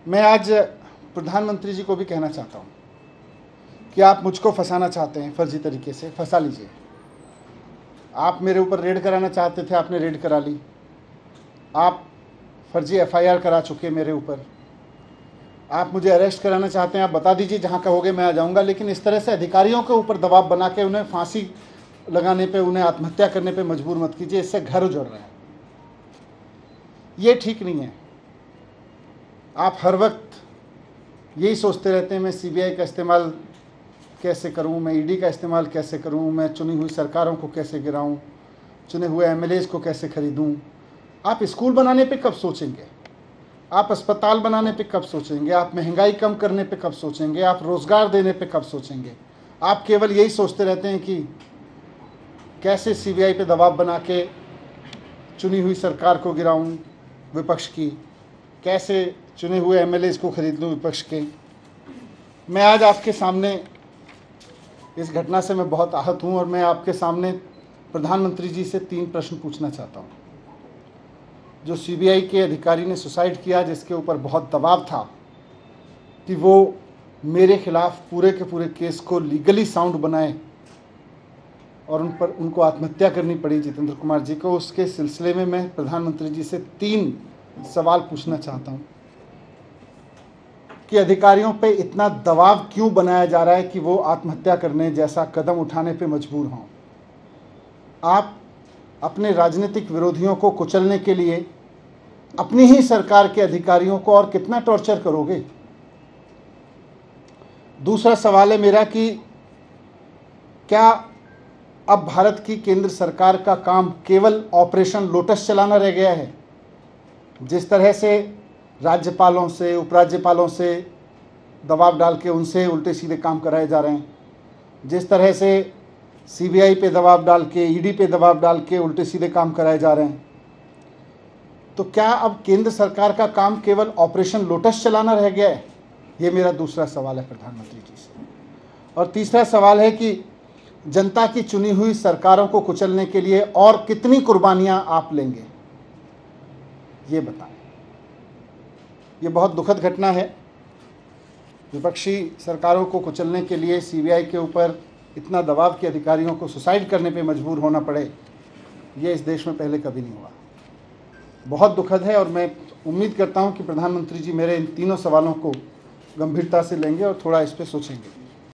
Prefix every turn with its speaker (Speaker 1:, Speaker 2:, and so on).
Speaker 1: मैं आज प्रधानमंत्री जी को भी कहना चाहता हूँ कि आप मुझको फंसाना चाहते हैं, फर्जी तरीके से फंसा लीजिए। आप मेरे ऊपर रेड कराना चाहते थे, आपने रेड करा ली। आप फर्जी एफआईआर करा चुके मेरे ऊपर। आप मुझे अरेस्ट कराना चाहते हैं, आप बता दीजिए, जहाँ कहोगे मैं आ जाऊँगा। लेकिन इस तरह से अधिकारियों के ऊपर दबाव बना के उन्हें फांसी लगाने पे, उन्हें आत्महत्या करने पे मजबूर मत कीजिए। इससे घर उजड़ रहे हैं, ये ठीक नहीं है। आप हर वक्त यही सोचते रहते हैं मैं सीबीआई का इस्तेमाल कैसे करूं, मैं ईडी का इस्तेमाल कैसे करूं, मैं चुनी हुई सरकारों को कैसे गिराऊं, चुने हुए एमएलएज को कैसे खरीदूं। आप स्कूल बनाने पे कब सोचेंगे? आप अस्पताल बनाने पे कब सोचेंगे? आप महंगाई कम करने पे कब सोचेंगे? आप रोज़गार देने पे कब सोचेंगे? आप केवल यही सोचते रहते हैं कि कैसे सीबीआई पे दबाव बना के चुनी हुई सरकार को गिराऊं विपक्ष की, कैसे चुने हुए एमएलएज को खरीद लूं विपक्ष के। मैं आज आपके सामने इस घटना से मैं बहुत आहत हूं और मैं आपके सामने प्रधानमंत्री जी से 3 प्रश्न पूछना चाहता हूं। जो सीबीआई के अधिकारी ने सुसाइड किया, जिसके ऊपर बहुत दबाव था कि वो मेरे खिलाफ पूरे के पूरे केस को लीगली साउंड बनाए और उनको आत्महत्या करनी पड़ी जितेंद्र कुमार जी को, उसके सिलसिले में मैं प्रधानमंत्री जी से 3 सवाल पूछना चाहता हूं कि अधिकारियों पे इतना दबाव क्यों बनाया जा रहा है कि वो आत्महत्या करने जैसा कदम उठाने पे मजबूर हों। आप अपने राजनीतिक विरोधियों को कुचलने के लिए अपनी ही सरकार के अधिकारियों को और कितना टॉर्चर करोगे? दूसरा सवाल है मेरा कि क्या अब भारत की केंद्र सरकार का काम केवल ऑपरेशन लोटस चलाना रह गया है? जिस तरह से राज्यपालों से, उपराज्यपालों से दबाव डाल के उनसे उल्टे सीधे काम कराए जा रहे हैं, जिस तरह से सीबीआई पे दबाव डाल के, ईडी पे दबाव डाल के उल्टे सीधे काम कराए जा रहे हैं, तो क्या अब केंद्र सरकार का काम केवल ऑपरेशन लोटस चलाना रह गया है? ये मेरा दूसरा सवाल है प्रधानमंत्री जी से। और तीसरा सवाल है कि जनता की चुनी हुई सरकारों को कुचलने के लिए और कितनी कुर्बानियां आप लेंगे, ये बताएं। ये बहुत दुखद घटना है। विपक्षी सरकारों को कुचलने के लिए सीबीआई के ऊपर इतना दबाव कि अधिकारियों को सुसाइड करने पे मजबूर होना पड़े, ये इस देश में पहले कभी नहीं हुआ। बहुत दुखद है और मैं उम्मीद करता हूं कि प्रधानमंत्री जी मेरे इन तीनों सवालों को गंभीरता से लेंगे और थोड़ा इस पर सोचेंगे।